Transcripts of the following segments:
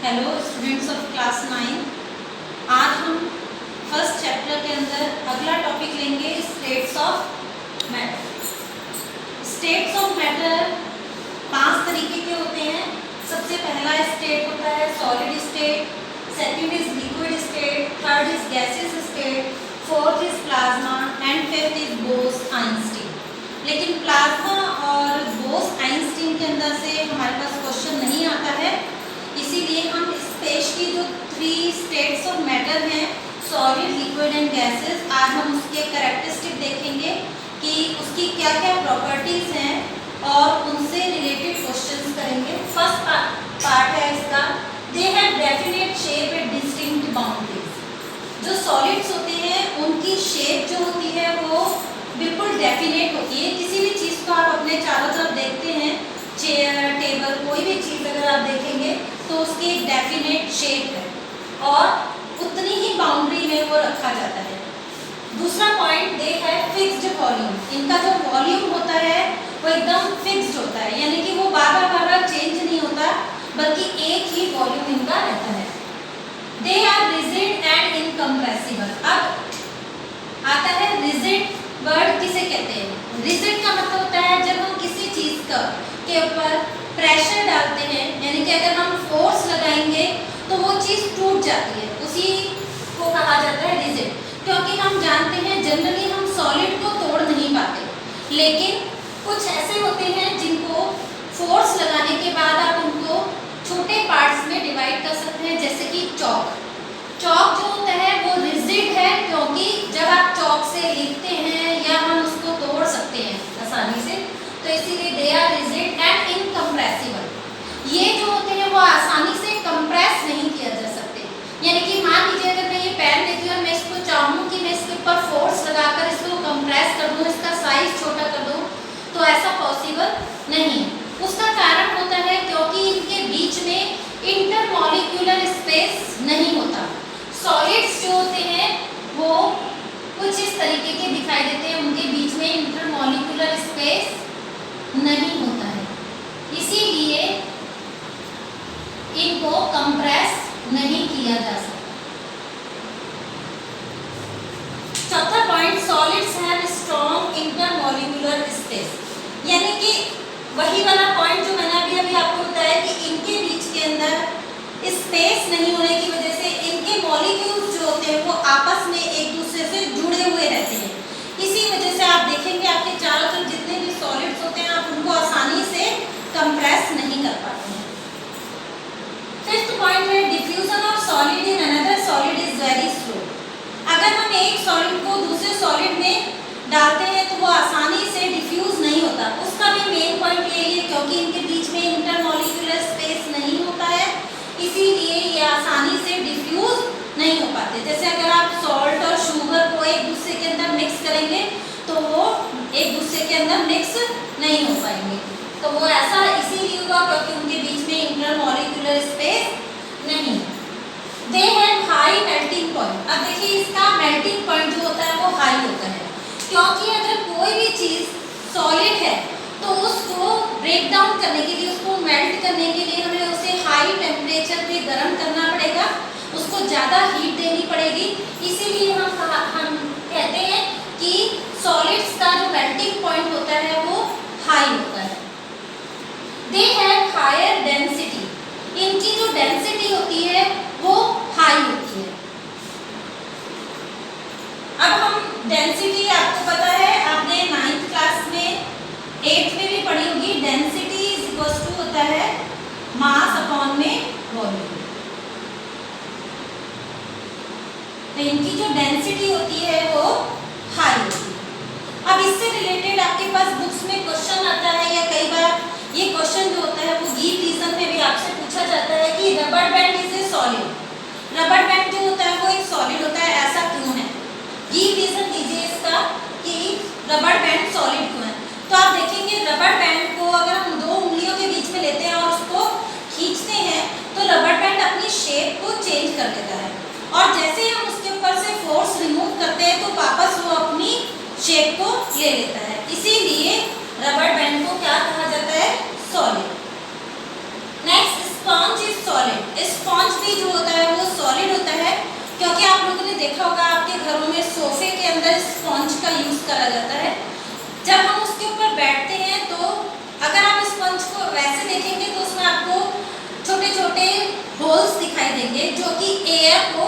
Hello students of class 9। आज हम first chapter के अंदर अगला टॉपिक लेंगे states of matter. States of matter 5 तरीके के होते हैं। सबसे पहला स्टेट होता है solid state, second is liquid state, third is gases state, fourth is plasma and fifth is Bose-Einstein. लेकिन प्लाज्मा और बोस-आइंस्टीन के अंदर से हमारे पास क्वेश्चन नहीं आता है, इसीलिए हम स्पेस की जो 3 स्टेट्स ऑफ मैटर हैं सॉलिड, लिक्विड एंड गैसेस, आज हम उसके कैरेक्टरिस्टिक देखेंगे कि उसकी क्या क्या प्रॉपर्टीज़ हैं और उनसे रिलेटेड क्वेश्चंस करेंगे। फर्स्ट पार्ट है इसका, they have definite shape and distinct boundaries. जो सॉलिड्स होते हैं उनकी शेप जो होती है वो बिल्कुल डेफिनेट होती है। किसी भी चीज़ को आप अपने चारों तरफ देखते हैं, चेयर, टेबल, कोई भी चीज़ अगर आप देखेंगे तो उसकी एक डेफिनेट शेप है और उतनी ही बाउंड्री में वो रखा जाता है। दूसरा पॉइंट दे है फिक्स्ड वॉल्यूम। इनका जो वॉल्यूम होता है वो एकदम फिक्स्ड होता है, यानी कि वो बार बार चेंज नहीं होता, बल्कि एक ही वॉल्यूम इनका रहता है। They are rigid and incompressible. अब आता है रिजिड वर्ड किसे कहते हैं। रिजिड का मतलब होता है जब हम किसी चीज़ के ऊपर प्रेशर डालते हैं, यानी कि अगर हम फोर्स लगाएंगे तो वो चीज़ टूट जाती है, उसी को कहा जाता है रिजिड। क्योंकि हम जानते हैं जनरली हम सॉलिड को तोड़ नहीं पाते, लेकिन कुछ ऐसे होते हैं जिनको फोर्स लगाने के बाद आप उनको छोटे पार्ट्स में डिवाइड कर सकते हैं, जैसे कि चॉक। चॉक जो होता है वो रिजिड है क्योंकि जब आप चॉक से लिखते हैं या हम उसको तोड़ सकते हैं आसानी से, तो इसीलिए they are rigid and incompressible. ये जो होते हैं वो आसानी से कंप्रेस नहीं किया जा सकते। यानी कि मान लीजिए अगर मैं ये पेन लेती हूँ और मैं इसको चाहूँ कि मैं इसके ऊपर फोर्स लगाकर इसको कंप्रेस कर दूँ, इसका साइज छोटा कर दूँ, तो ऐसा पॉसिबल नहीं। उसका कारण होता है क्योंकि इनके बीच में इंटरमॉलिक्यूलर स्पेस नहीं होता। सॉलिड्स जो होते हैं वो कुछ इस तरीके के दिखाई देते हैं, उनके बीच में इंटरमॉलिक्यूलर स्पेस नहीं होता है, इसीलिए इनको कंप्रेस नहीं किया जा सकता। चौथा point, solids have strong intermolecular space. यानी कि वही वाला पॉइंट जो मैंने अभी आपको बताया कि इनके बीच के अंदर स्पेस नहीं होने की वजह से इनके मॉलिक्यूल्स जो होते हैं वो आपस में एक दूसरे से जुड़े हुए रहते हैं। इसी वजह से आप देखेंगे आपके चारों तरफ जितने भी सॉलिड्स होते हैं आप उनको आसानी से कंप्रेस नहीं कर पाते हैं। फिफ्थ पॉइंट है diffusion of solid in another solid is very slow. अगर हम एक सॉलिड को दूसरे सॉलिड में डालते हैं तो वो आसानी से डिफ्यूज नहीं होता। उसका भी मेन पॉइंट यही है क्योंकि इनके बीच में इंटरमॉलिक्यूलर स्पेस नहीं होता है, इसीलिए ये आसानी से डिफ्यूज नहीं हो पाते। जैसे अगर आप सॉल्ट और शुगर को एक दूसरे के अंदर मिक्स करेंगे तो वो एक दूसरे के अंदर मिक्स नहीं हो पाएंगे, तो वो ऐसा इसीलिए हुआ क्योंकि उनके बीच में इंटरमॉलिक्यूलर स्पेस नहीं। They have high melting point. अब देखिए इसका मेल्टिंग पॉइंट जो होता है वो हाई होता है, क्योंकि अगर कोई भी चीज़ सॉलिड है तो उसको ब्रेक डाउन करने के लिए, उसको मेल्ट करने के लिए हमें उसे हाई टेम्परेचर पे गर्म करना पड़ेगा, उसको ज़्यादा हीट देनी पड़ेगी। इसीलिए हम कहते हैं कि सॉलिड्स का जो मेल्टिंग पॉइंट होता है वो हाई होता है। They have higher density. इनकी जो डेंसिटी होती है वो हाई होती है। अब हम डेंसिटी, आपको पता है आपने 9th क्लास में 8th में भी पढ़ी होगी, डेंसिटी इज इक्वल टू होता है मास अपॉन में वॉल्यूम। तो इनकी जो डेंसिटी होती है वो हाई होती है। अब इससे रिलेटेड आपके पास बुक्स में क्वेश्चन आता है, या कई बार ये क्वेश्चन जो होता है वो गिव रीजन में भी आपसे पूछा जाता है कि rubber band is a solid. Rubber band जो होता है वो एक सॉलिड होता है, ऐसा क्यों है? गिव रीजन दीजिए इसका कि रबर बैंड सॉलिड क्यों है। तो आप देखेंगे रबर बैंड को अगर हम 2 उंगलियों के बीच में लेते हैं और उसको खींचते हैं तो रबर बैंड अपनी शेप को चेंज कर देता है, और जैसे हम उसके ऊपर से फोर्स रिमूव करते हैं तो वापस वो अपनी शेप को ले लेता है। इसीलिए देखा होगा आपके घरों में सोफे के अंदर स्पंज का यूज करा जाता है। जब हम उसके ऊपर बैठते हैं तो अगर आप स्पंज को वैसे देखेंगे तो उसमें आपको छोटे छोटे होल्स दिखाई देंगे जो कि एयर को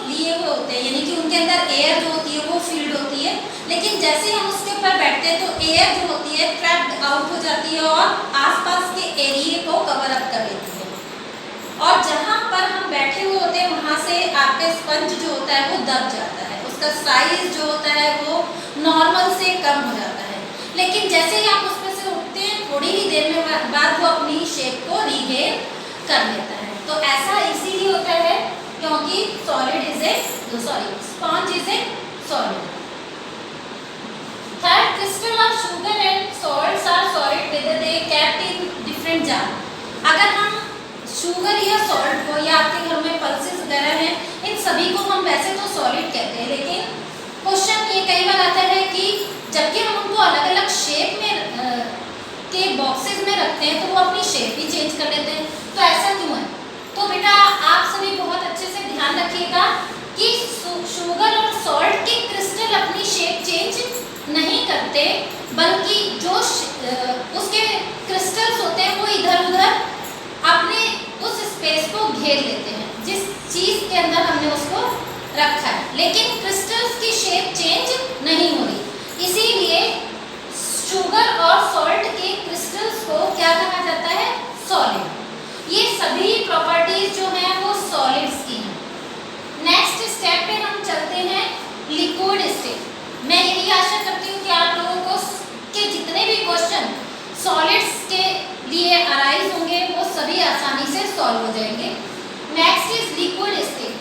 लिए हुए होते हैं, यानी कि उनके अंदर एयर जो होती है वो फील्ड होती है। लेकिन जैसे ही हम उसके ऊपर बैठते हैं तो एयर जो होती है ट्रैप्ड आउट हो जाती है और आसपास के एरिया को कवर अप कर लेती है, और जहाँ पर हम बैठे हुए होते हैं वहाँ से आपका स्पंज जो होता है वो दब जाता है, उसका साइज जो होता है वो नॉर्मल से कम हो जाता है। लेकिन जैसे ही आप उसमें से उठते हैं थोड़ी ही देर में बाद वो अपनी शेप को रीगेन कर लेता है। तो ऐसा इसीलिए होता है क्योंकि sponge is a solid. Third, crystal of sugar and salts are solid whether they kept in different jar. अगर हम शुगर या सॉल्ट को, या आपके घर में पल्सेस वगैरह हैं, इन सभी को हम वैसे तो सॉलिड कहते हैं, लेकिन क्वेश्चन ये कई बार आता है कि जबकि हम उनको अलग अलग शेप में के बॉक्सेस में रखते हैं तो वो अपनी शेप भी चेंज कर लेते हैं। तो ऐसा क्यों है? तो बेटा आप सभी बहुत अच्छे से ध्यान रखिएगा कि शुगर और सॉल्ट के क्रिस्टल अपनी शेप चेंज नहीं करते, बल्कि जो उसके क्रिस्टल्स होते हैं वो इधर उधर अपने उस स्पेस को घेर लेते हैं जिस चीज के अंदर हमने उसको रखा है, लेकिन क्रिस्टल्स की शेप चेंज नहीं हो रही। इसीलिए शुगर और सॉल्ट के क्रिस्टल्स को क्या कहा जाता है? सॉलिड। ये सभी प्रॉपर्टीज जो हैं वो सॉलिड्स की हैं। नेक्स्ट स्टेप पे हम चलते हैं लिक्विड स्टेट। मैं यही आशा करती हूँ कि आप लोगों को के जितने भी क्वेश्चन सॉलिड्स के लिए अराइज होंगे वो सभी आसानी से सॉल्व हो जाएंगे। Next is liquid state.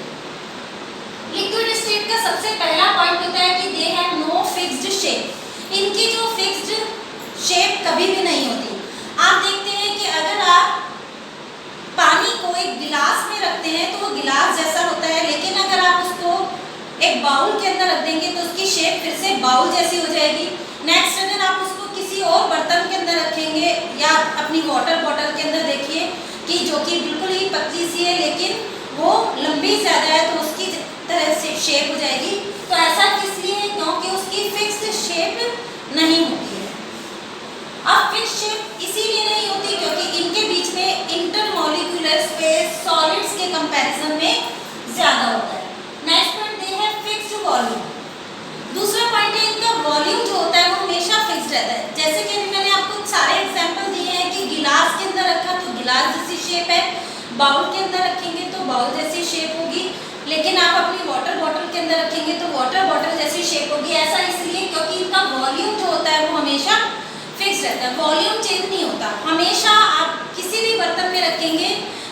Liquid state का सबसे पहला पॉइंट होता है कि they have no fixed shape. इनकी जो फिक्स्ड शेप कभी भी नहीं होती। आप देखते हैं कि अगर आप पानी को एक गिलास में रखते हैं तो वो गिलास जैसा होता है, लेकिन अगर आप उसको एक बाउल के अंदर रख देंगे तो उसकी शेप फिर से बाउल जैसी हो जाएगी। नेक्स्ट अगर आप उसको किसी और बर्तन के अंदर रखेंगे या अपनी वाटर बॉटल के अंदर देखिए कि जो कि बिल्कुल ही पतली सी है लेकिन वो लंबी ज़्यादा है तो उसकी तरह से शेप हो जाएगी। तो ऐसा इसलिए क्योंकि उसकी फिक्स्ड शेप नहीं होती है। अब फिक्स शेप इसीलिए नहीं होती क्योंकि इनके बीच में इंटरमॉलिक्यूलर स्पेस सॉलिड्स के कंपैरिजन में ज़्यादा होता है। नेक्स्ट पॉइंट दे है फिक्स्ड वॉल्यूम। दूसरा पॉइंट है इनका वॉल्यूम जो होता है वो हमेशा फिक्स्ड रहता है। जैसे कि अभी मैंने आपको सारे एग्जाम्पल दिए हैं कि गिलास के अंदर रखा तो गिलास जैसी शेप है, बाउल के अंदर रखेंगे तो बाउल जैसी शेप होगी, लेकिन आप अपनी वाटर बॉटल के अंदर रखेंगे तो वाटर बॉटल जैसी शेप होगी। ऐसा इसलिए क्योंकि इनका वॉल्यूम जो होता है वो हमेशा फिक्स रहता है, वॉल्यूम चेंज नहीं होता। हमेशा आप किसी भी बर्तन में रखेंगे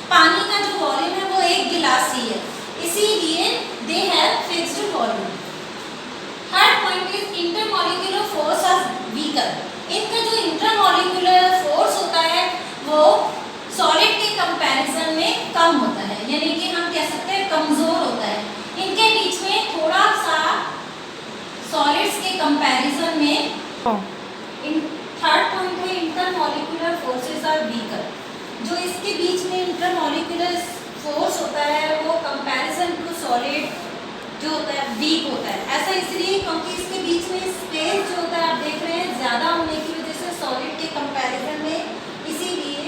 पानी का जो वॉल्यूम है वो एक गिलास ही है, इसीलिए they have fixed volume. Third point is intermolecular force are weaker. इनका जो इंटरमॉलिक्यूलर फोर्स होता है वो सॉलिड के कंपैरिजन में कम होता है, यानी कि हम कह सकते हैं कमजोर होता है। इनके बीच में थोड़ा सा सॉलिड्स के कंपैरिजन में थर्ड पॉइंट है इंटरमॉलिक्यूलर फोर्सेस आर वीकर। जो इसके बीच में इंटरमॉलिक्यूलर फोर्स होता है वो कंपैरिजन टू सॉलिड जो होता है वीक होता है। ऐसा इसलिए क्योंकि इसके बीच में स्पेस जो होता है आप देख रहे हैं ज़्यादा होने की वजह से सॉलिड के कंपैरिजन में, इसीलिए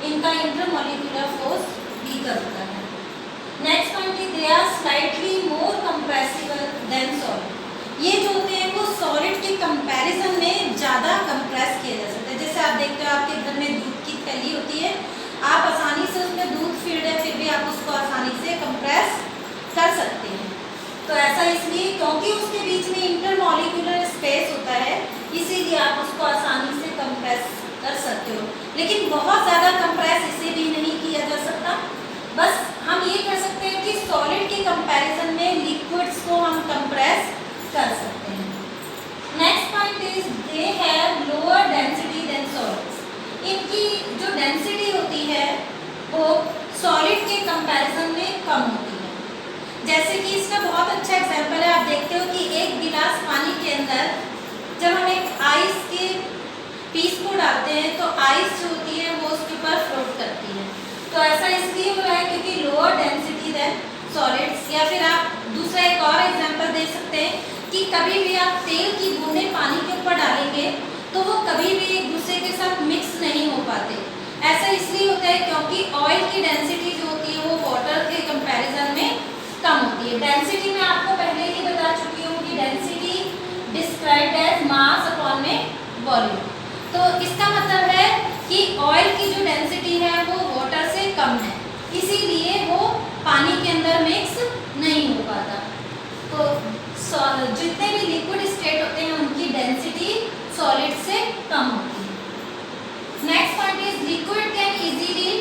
इनका इंटरमॉलिक्यूलर फोर्स वीकर होता है। Next point is they are slightly more compressible than solid. ये जो होते हैं वो सॉलिड के कंपैरिजन में ज़्यादा कंप्रेस किया जा सकता है। जैसे आप देखते हो आपके घर में दूध की थैली होती है, आप आसानी से उसमें दूध फील्ड है फिर भी आप उसको आसानी से कंप्रेस कर सकते हैं। तो ऐसा इसलिए क्योंकि उसके बीच में इंटरमॉलिक्यूलर स्पेस होता है, इसीलिए आप उसको आसानी से कंप्रेस कर सकते हो। लेकिन बहुत ज़्यादा कंप्रेस इसे भी नहीं किया जा सकता। बस हम ये कर सकते हैं कि सॉलिड के कंपैरिजन में लिक्विड्स को हम कंप्रेस कर सकते हैं। Next point is they have lower density than solids. इनकी जो डेंसिटी होती है वो सॉलिड के कंपैरिजन में कम होती है। जैसे कि इसका बहुत अच्छा एग्जांपल है, आप देखते हो कि एक गिलास पानी के अंदर जब हम एक आइस के पीस को डालते हैं तो आइस जो होती है वो उसके ऊपर फ्लोट करती है। तो ऐसा इसलिए हो रहा है क्योंकि लोअर डेंसिटी देन सॉलिड्स, या फिर आप दूसरा एक और एग्जांपल दे सकते हैं कि कभी भी आप तेल की बूंदें पानी के ऊपर डालेंगे तो वो कभी भी एक दूसरे के साथ मिक्स नहीं हो पाते। ऐसा इसलिए होता है क्योंकि ऑयल की डेंसिटी जो होती है वो वाटर के कंपैरिजन में कम होती है। डेंसिटी में आपको पहले ही बता चुकी हूँ कि density described as mass upon में वॉल्यूम। तो इसका मतलब है कि ऑयल की जो डेंसिटी है वो वाटर से कम है, इसीलिए वो पानी के अंदर मिक्स नहीं हो पाता। तो जितने भी लिक्विड स्टेट होते हैं उनकी डेंसिटी सॉलिड से कम होती है। Next point is liquid can easily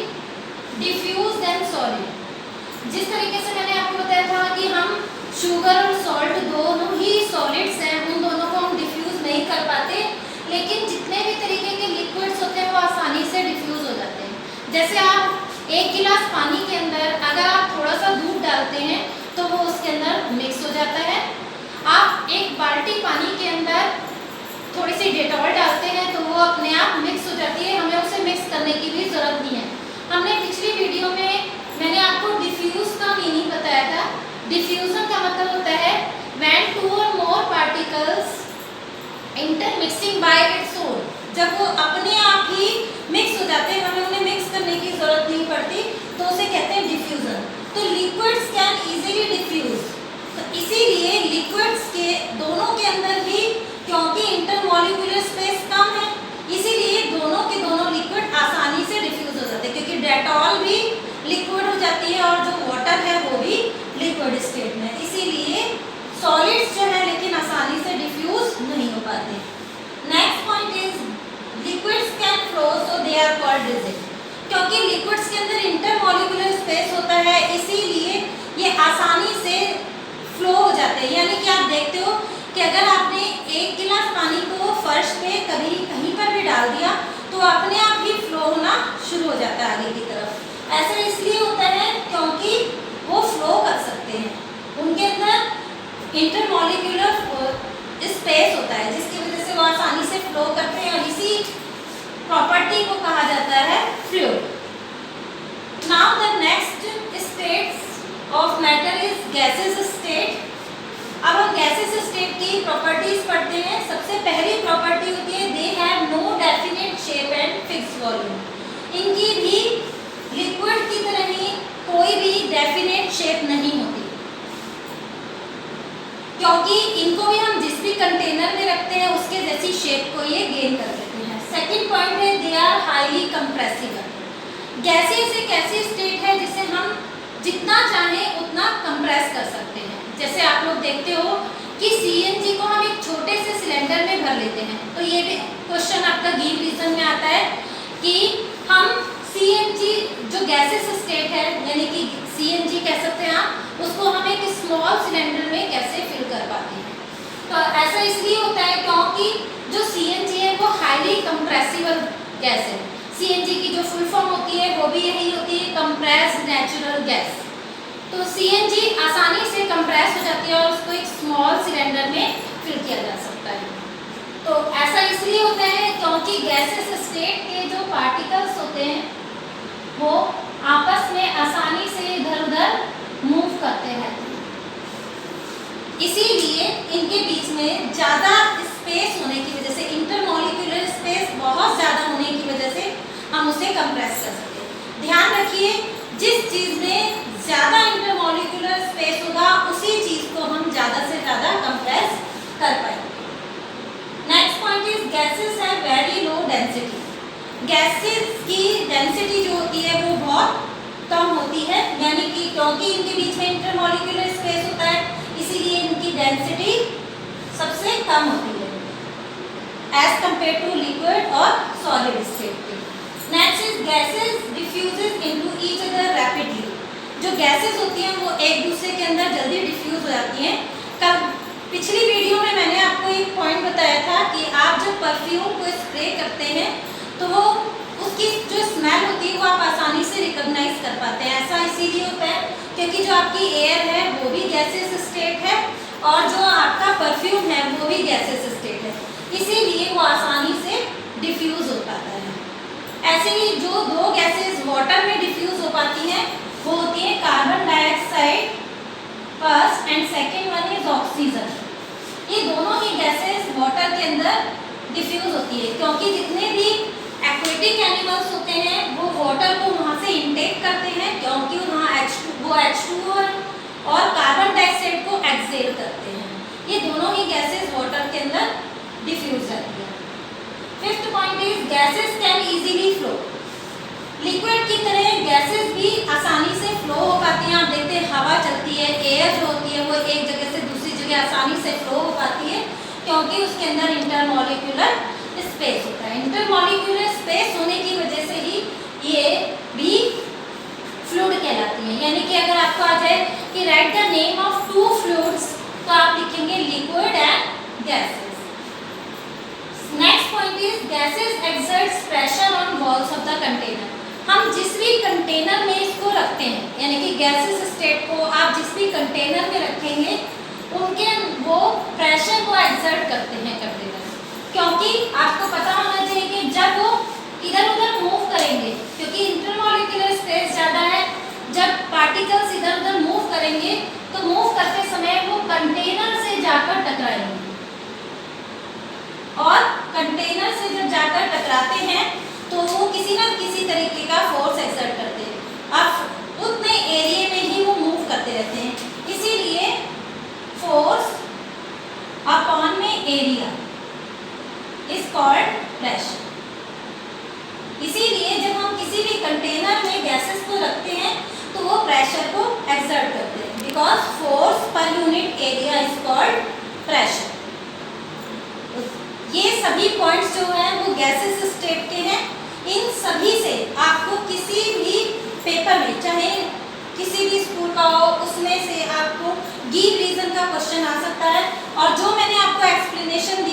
diffuse than solid. जिस तरीके से मैंने आपको बताया था कि हम शुगर और सॉल्ट दोनों ही सॉलिड्स हैं, उन दोनों को हम डिफ्यूज नहीं कर पाते, लेकिन जितने भी तरीके के लिक्विड्स होते हैं वो आसानी से डिफ्यूज हो जाते हैं। जैसे आप एक गिलास पानी के अंदर अगर आप थोड़ा सा दूध डालते हैं तो वो उसके अंदर मिक्स हो जाता है। आप एक बाल्टी पानी के अंदर थोड़ी सी डेटॉल डालते हैं तो वो अपने आप मिक्स हो जाती है, हमें उसे मिक्स करने की भी ज़रूरत नहीं है। हमने पिछली वीडियो में मैंने आपको डिफ्यूज का मीनिंग बताया था। डिफ्यूजन का मतलब होता है when two or more particles intermixing by its own. जब वो अपने आप ही मिक्स हो जाते हैं, हमें उन्हें मिक्स करने की ज़रूरत नहीं पड़ती, तो उसे कहते हैं डिफ्यूजन। तो लिक्विड्स कैन इजीली डिफ्यूज, तो इसीलिए लिक्विड्स के दोनों के अंदर भी क्योंकि इंटरमॉलिक्यूलर स्पेस कम है, इसीलिए दोनों के दोनों लिक्विड आसानी से डिफ्यूज हो जाते हैं, क्योंकि डेटॉल भी लिक्विड हो जाती है और जो वाटर है वो भी लिक्विड स्टेट में, इसीलिए सॉलिड्स जो है लेकिन आसानी से डिफ्यूज नहीं हो पाते। Next point is liquids can flow so they are called rigid. क्योंकि लिक्विड्स के अंदर इंटरमॉलिक्यूलर स्पेस होता है, इसीलिए ये आसानी से फ्लो हो जाते हैं। यानी कि आप देखते हो कि अगर आपने एक गिलास पानी को फर्श पे कभी कहीं पर भी डाल दिया तो अपने आप ही फ्लो होना शुरू हो जाता है आगे की तरफ। ऐसा इसलिए होता है क्योंकि वो फ्लो कर सकते हैं, उनके अंदर इंटरमॉलिक्यूलर स्पेस होता है जिसकी वजह से वो आसानी से फ्लो करते हैं, और इसी प्रॉपर्टी को कहा जाता है fluid. Now the next states of matter is gases state. अब हम गैसेस स्टेट की प्रॉपर्टीज पढ़ते हैं। सबसे पहली प्रॉपर्टी होती है they have no definite shape and fixed volume. इनकी भी लिक्विड की तरह ही कोई भी डेफिनेट शेप नहीं होती, क्योंकि इनको भी हम जिस भी कंटेनर में रखते हैं उसके जैसी शेप को ये गेन कर लेते हैं। सेकंड पॉइंट है they are highly compressible. Gases एक ऐसी स्टेट है जिसे हम जितना चाहें उतना कंप्रेस कर सकते हैं। जैसे आप लोग देखते हो कि सीएनजी को हम एक छोटे से सिलेंडर में भर लेते हैं, तो ये भी क्वेश्चन आपका गिव रीजन में आता है कि हम सीएनजी जो गैसेस स्टेट है यानी कि सीएनजी कह सकते हैं आप, उसको हम एक स्मॉल सिलेंडर में कैसे फिल कर पाते हैं। तो ऐसा इसलिए होता है क्योंकि जो सीएनजी है वो हाईली कंप्रेसिबल गैस है। सीएनजी की जो फुल फॉर्म होती है वो भी यही होती है, कंप्रेस्ड नेचुरल गैस। तो सीएनजी आसानी से कंप्रेस हो जाती है और उसको एक स्मॉल सिलेंडर में फिल किया जा सकता है। तो ऐसा इसलिए होता है क्योंकि गैसेस स्टेट के जो पार्टिकल्स होते हैं वो आपस में आसानी से इधर उधर मूव करते रहते हैं, इसीलिए इनके बीच में ज़्यादा स्पेस होने की वजह से, इंटरमॉलिक्यूलर स्पेस बहुत ज़्यादा होने की वजह से हम उसे कंप्रेस कर सकते हैं। ध्यान रखिए, जिस चीज़ में ज़्यादा इंटरमॉलिक्यूलर स्पेस होगा उसी चीज़ को हम ज़्यादा से ज़्यादा कंप्रेस कर पाएंगे। Next point is gases have very low density. Gases की डेंसिटी जो होती है वो बहुत कम होती है, यानी कि क्योंकि इनके बीच में इंटरमॉलिक्यूलर स्पेस होता है इसीलिए इनकी डेंसिटी सबसे कम होती है एज कंपेयर टू लिक्विड और सॉलिड स्टेट के। Next is gases diffuses into each other rapidly. जो गैसेस होती हैं वो एक दूसरे के अंदर जल्दी डिफ्यूज हो जाती हैं। कब पिछली वीडियो में मैंने आपको एक पॉइंट बताया था कि आप जब परफ्यूम को स्प्रे करते हैं तो वो उसकी जो स्मेल होती है वो आप आसानी से रिकॉग्नाइज कर पाते हैं। ऐसा इसीलिए होता है क्योंकि जो आपकी एयर है वो भी गैसेस स्टेट है और जो आपका परफ्यूम है वो भी गैसेस स्टेट है, इसीलिए वो आसानी से डिफ्यूज हो पाता है। ऐसे ही जो दो गैसेस वाटर में डिफ्यूज हो पाती हैं वो होती है carbon dioxide first and second one is oxygen. ये दोनों ही गैसेस वाटर के अंदर डिफ्यूज होती है, क्योंकि जितने भी एक्वेटिक एनिमल्स होते हैं वो वाटर को वहाँ से इनटेक करते हैं, क्योंकि वहाँ H2O और कार्बन डाइऑक्साइड को एक्सहेल करते हैं। ये दोनों ही गैसेस वाटर के अंदर डिफ्यूज रहती है। Fifth point is gases can easily flow. Liquid की तरह गैसेस भी आसानी से फ्लो हो पाती हैं। आप देखते हैं हवा चलती है, एयर जो होती है वो एक जगह से दूसरी जगह आसानी से फ्लो हो पाती है, क्योंकि उसके अंदर इंटरमॉलिक्यूलर स्पेस होता है। इंटरमॉलिक्यूलर स्पेस होने की वजह से ही ये भी फ्लूइड कहलाती है। यानी कि अगर आपको आ जाए कि write the name of two fluids, तो आप लिखेंगे liquid and gases. Next point is gases exerts pressure on walls of the container. हम जिस भी कंटेनर में इसको रखते हैं, यानी कि गैसेस स्टेट को आप जिस भी कंटेनर में रखेंगे उनके वो प्रेशर को एक्सर्ट करते हैं कंटेनर, क्योंकि आपको पता होना चाहिए कि जब वो इधर उधर मूव करेंगे, क्योंकि इंटरमॉलिक्यूलर स्पेस ज़्यादा है, जब पार्टिकल्स इधर उधर मूव करेंगे तो मूव करते समय वो कंटेनर से जाकर टकराएंगे, और कंटेनर से जब जाकर टकराते हैं तो वो किसी न किसी तरीके का फोर्स एक्सर्ट करते हैं। अब उतने एरिया में ही वो मूव करते रहते हैं, इसीलिए फोर्स अपॉन में एरिया इज कॉल्ड प्रेशर। इसीलिए जब हम किसी भी कंटेनर में गैसेस को रखते हैं तो वो प्रेशर को एक्सर्ट करते हैं, because force per unit area is called pressure. ये सभी पॉइंट्स जो हैं वो गैसेस स्टेट के हैं। इन सभी से आपको किसी भी पेपर में, चाहे किसी भी स्कूल का हो, उसमें से आपको गिव रीजन का क्वेश्चन आ सकता है। और जो मैंने आपको एक्सप्लेनेशन